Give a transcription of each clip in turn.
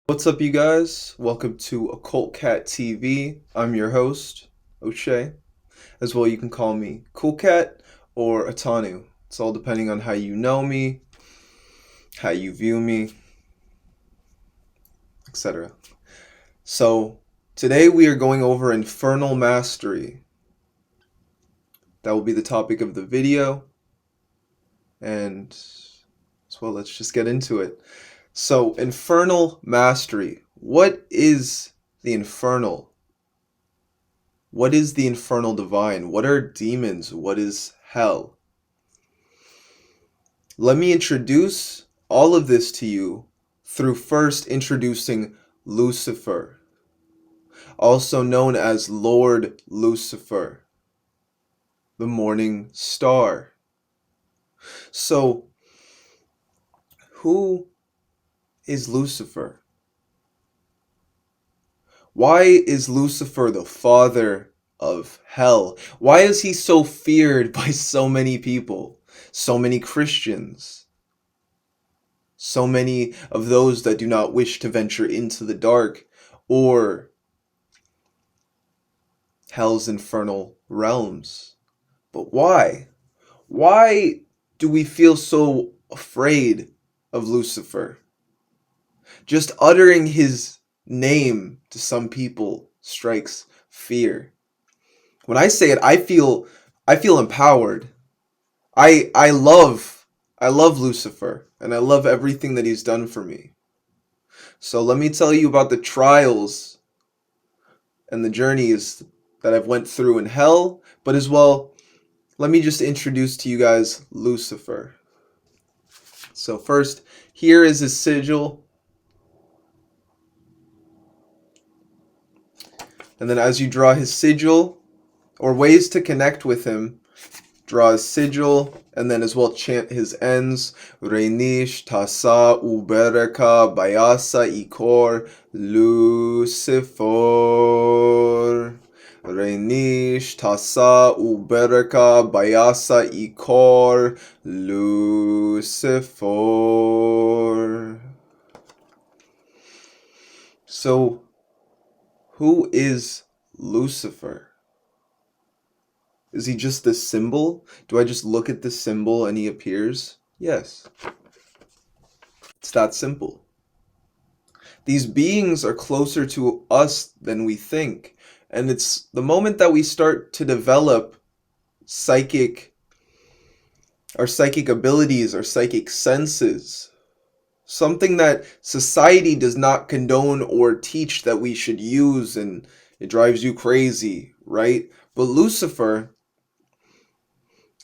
What's up, you guys? Welcome to Occult Cat TV. I'm your host, O'Shea. As well, you can call me Cool Cat or Atanu. It's all depending on how you know me, how you view me, etc. So, today we are going over Infernal Mastery. That will be the topic of the video. And, well, let's just get into it. So, Infernal Mastery. What is the Infernal? What is the infernal divine? What are demons? What is hell? Let me introduce all of this to you through first introducing Lucifer, also known as Lord Lucifer, the morning star. So, who is Lucifer? Why is Lucifer the father of hell? Why is he so feared by so many people, so many Christians, so many of those that do not wish to venture into the dark or hell's infernal realms? But why? Why do we feel so afraid of Lucifer? Just uttering his name to some people strikes fear. When I say it, I feel empowered. I love Lucifer, and I love everything that he's done for me. So let me tell you about the trials and the journeys that I've went through in hell, but as well, let me just introduce to you guys Lucifer. So first, here is his sigil. And then as you draw his sigil, or ways to connect with him, draw his sigil, and then as well chant his ends. Reinish tasa ubereka bayasa ikor Lucifer. Reinish tasa ubereka bayasa ikor Lucifer. So, who is Lucifer? Is he just this symbol? Do I just look at this symbol and he appears? Yes. It's that simple. These beings are closer to us than we think. And it's the moment that we start to develop our psychic abilities, our psychic senses, something that society does not condone or teach that we should use, and it drives you crazy, right? But Lucifer,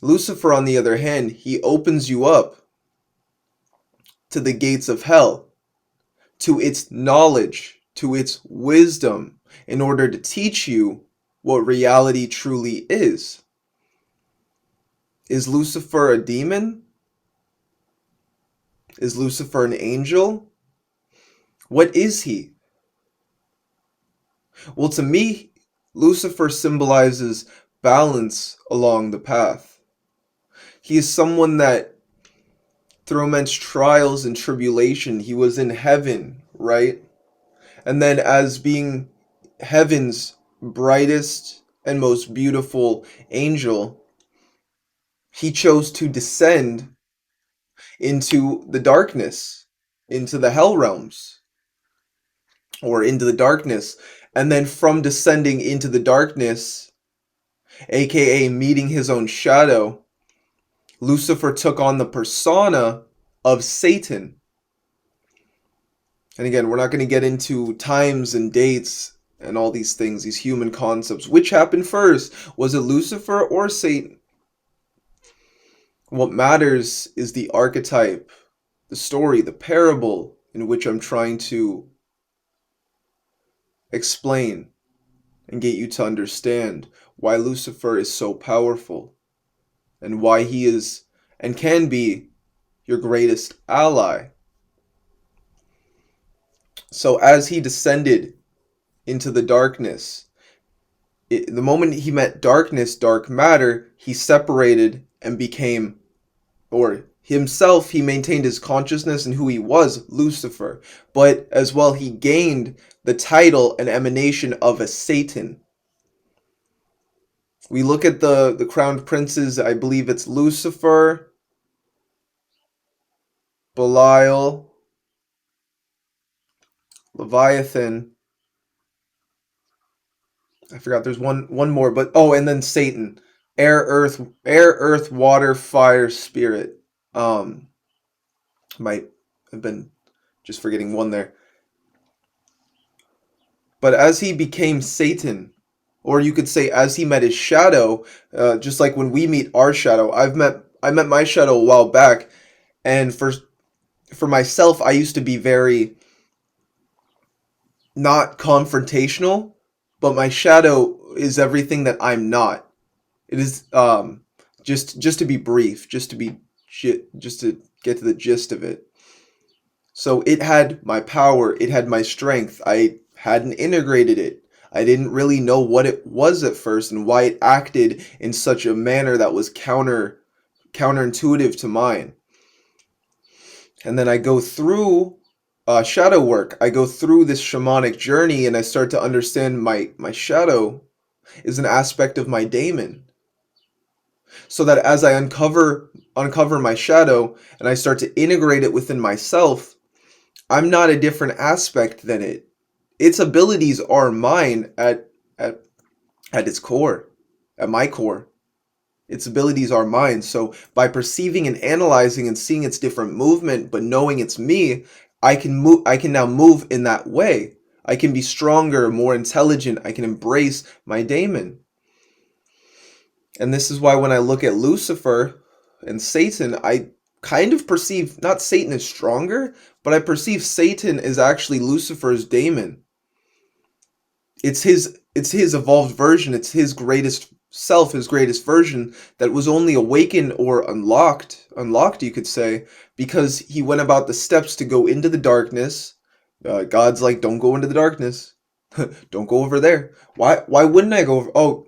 on the other hand, he opens you up to the gates of hell, to its knowledge, to its wisdom, in order to teach you what reality truly is. Is Lucifer a demon? Is Lucifer an angel? What is he? Well, to me, Lucifer symbolizes balance along the path. He is someone that, through immense trials and tribulation, he was in heaven, right? And then, as being heaven's brightest and most beautiful angel, he chose to descend into the darkness, into the hell realms, or into the darkness. And then from descending into the darkness, aka meeting his own shadow, Lucifer took on the persona of Satan. And again, we're not going to get into times and dates and all these things, these human concepts. Which happened first? Was it Lucifer or Satan? What matters is the archetype, the story, the parable in which I'm trying to explain and get you to understand why Lucifer is so powerful and why he is and can be your greatest ally. So as he descended into the darkness, the moment he met darkness, dark matter, he separated and became, or himself, he maintained his consciousness and who he was, Lucifer. But as well, he gained the title and emanation of a Satan. We look at the crowned princes, I believe it's Lucifer, Belial, Leviathan. I forgot there's one more, but oh, and then Satan. Air, earth, water, fire, spirit. Um might have been just forgetting one there. But as he became Satan, or you could say as he met his shadow, just like when we meet our shadow, I met my shadow a while back, and for myself, I used to be very not confrontational, but my shadow is everything that I'm not. It is just to be brief, just to get to the gist of it. So it had my power, it had my strength. I hadn't integrated it. I didn't really know what it was at first and why it acted in such a manner that was counterintuitive to mine. And then I go through shadow work. I go through this shamanic journey and I start to understand my shadow is an aspect of my daemon. So that as I uncover my shadow and I start to integrate it within myself, I'm not a different aspect than it. Its abilities are mine at at its core, at my core. Its abilities are mine. So by perceiving and analyzing and seeing its different movement, but knowing it's me, I can now move in that way. I can be stronger, more intelligent. I can embrace my daemon. And this is why when I look at Lucifer and Satan, I kind of perceive not Satan is stronger, but I perceive Satan is actually Lucifer's daemon. It's his evolved version, it's his greatest self, his greatest version that was only awakened or unlocked you could say, because he went about the steps to go into the darkness. God's like, don't go into the darkness. Don't go over there. Why wouldn't I go over? Oh,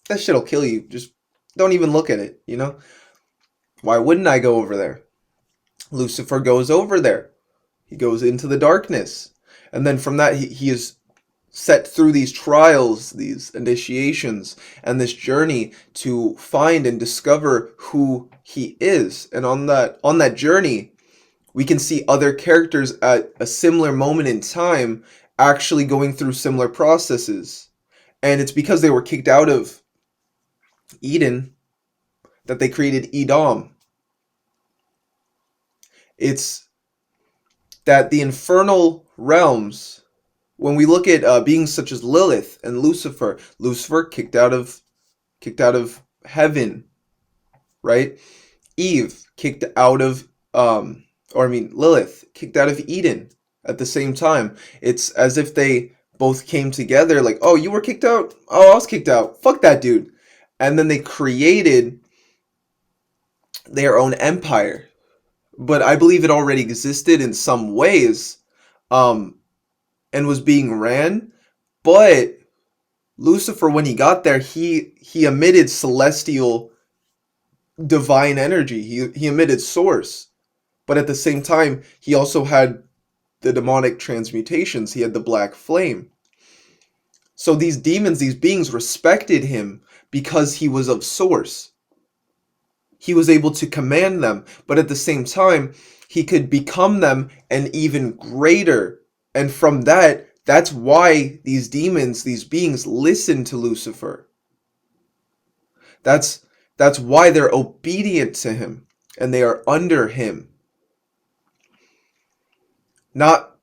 that shit'll kill you. Just don't even look at it, you know? Why wouldn't I go over there? Lucifer goes over there. He goes into the darkness. And then from that, he is set through these trials, these initiations, and this journey to find and discover who he is. And on that journey, we can see other characters at a similar moment in time actually going through similar processes. And it's because they were kicked out of Eden that they created Edom. It's that the infernal realms, when we look at beings such as Lilith and Lucifer, Lucifer kicked out of heaven, right? Eve kicked out of or I mean Lilith kicked out of Eden at the same time. It's as if they both came together like, "Oh, you were kicked out? Oh, I was kicked out. Fuck that dude." And then they created their own empire. But I believe it already existed in some ways, um, and was being ran. But Lucifer, when he got there, he emitted celestial divine energy. He emitted source. But at the same time, he also had the demonic transmutations. He had the black flame. So these demons, these beings respected him because he was of source. He was able to command them, but at the same time, he could become them and even greater. And from that, that's why these demons, these beings listen to Lucifer. That's that's why they're obedient to him and they are under him. Not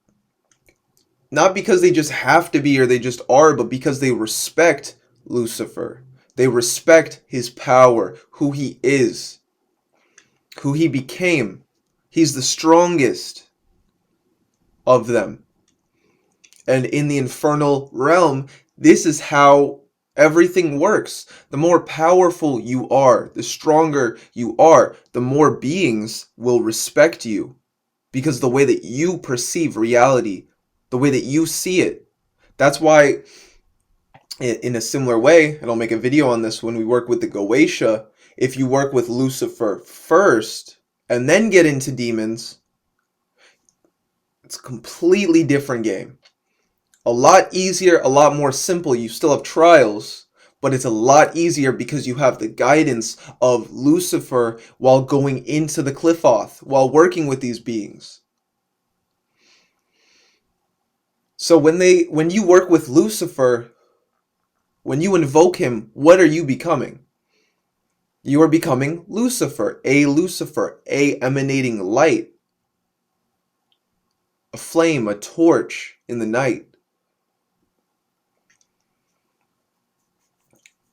not because they just have to be or they just are, but because they respect Lucifer. They respect his power, who he is, who he became. He's the strongest of them. And in the infernal realm, this is how everything works. The more powerful you are, the stronger you are, the more beings will respect you. Because the way that you perceive reality, the way that you see it. That's why, in a similar way, and I'll make a video on this when we work with the Goetia, If you work with Lucifer first and then get into demons, it's a completely different game. A lot easier, a lot more simple. You still have trials, but it's a lot easier because you have the guidance of Lucifer while going into the Qliphoth, while working with these beings. So when you work with Lucifer, when you invoke him, what are you becoming? You are becoming Lucifer, a emanating light, a flame, a torch in the night.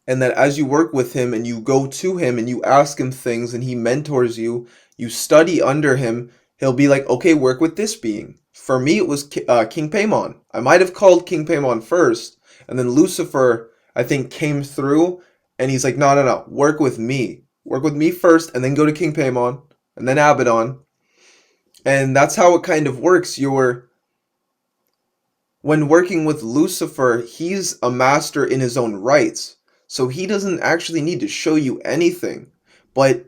And that as you work with him and you go to him and you ask him things and he mentors you, you study under him, he'll be like, okay, work with this being. For me, it was King Paimon. I might have called King Paimon first, and then Lucifer, I think, came through, and he's like, no, work with me. Work with me first, and then go to King Paimon, and then Abaddon. And that's how it kind of works. When working with Lucifer, he's a master in his own rights. So he doesn't actually need to show you anything, but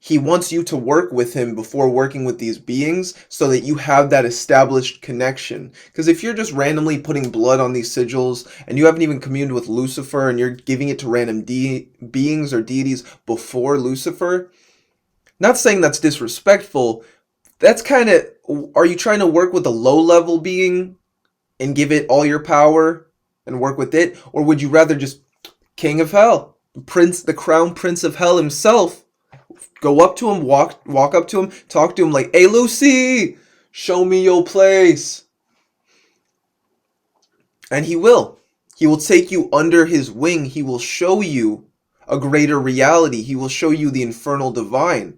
he wants you to work with him before working with these beings so that you have that established connection. Because if you're just randomly putting blood on these sigils and you haven't even communed with Lucifer and you're giving it to random beings or deities before Lucifer, not saying that's disrespectful, that's kind of, are you trying to work with a low level being and give it all your power and work with it? Or would you rather just King of Hell, the crown prince of hell himself, go up to him, walk up to him, talk to him like, hey Lucy, show me your place. And he will. He will take you under his wing. He will show you a greater reality. He will show you the infernal divine,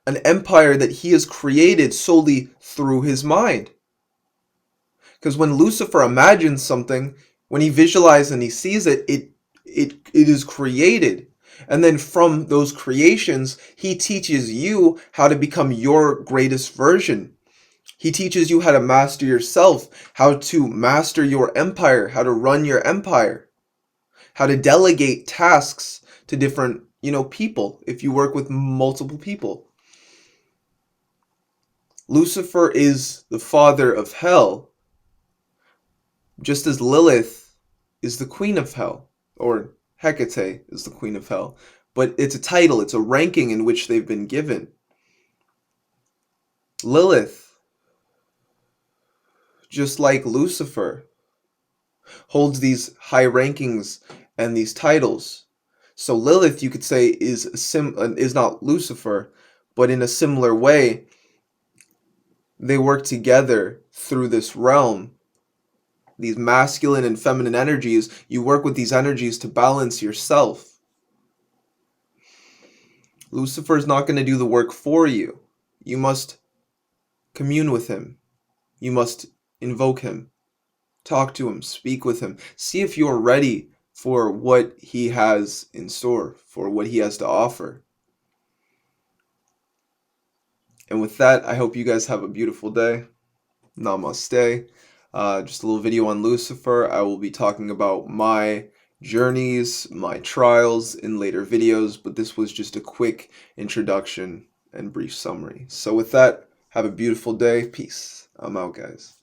an empire that he has created solely through his mind. Because when Lucifer imagines something, when he visualizes and he sees it, it is created. And then from those creations, he teaches you how to become your greatest version. He teaches you how to master yourself, how to master your empire, how to run your empire, how to delegate tasks to different, people if you work with multiple people. Lucifer is the father of hell, just as Lilith is the queen of hell, or Hecate is the queen of hell. But it's a title, it's a ranking in which they've been given. Lilith, just like Lucifer, holds these high rankings and these titles. So Lilith, you could say, is not Lucifer, but in a similar way, they work together through this realm. These masculine and feminine energies, you work with these energies to balance yourself. Lucifer is not going to do the work for you. You must commune with him. You must invoke him. Talk to him. Speak with him. See if you're ready for what he has in store, for what he has to offer. And with that, I hope you guys have a beautiful day. Namaste. Just a little video on Lucifer. I will be talking about my journeys, my trials in later videos, but this was just a quick introduction and brief summary. So with that, have a beautiful day. Peace. I'm out, guys.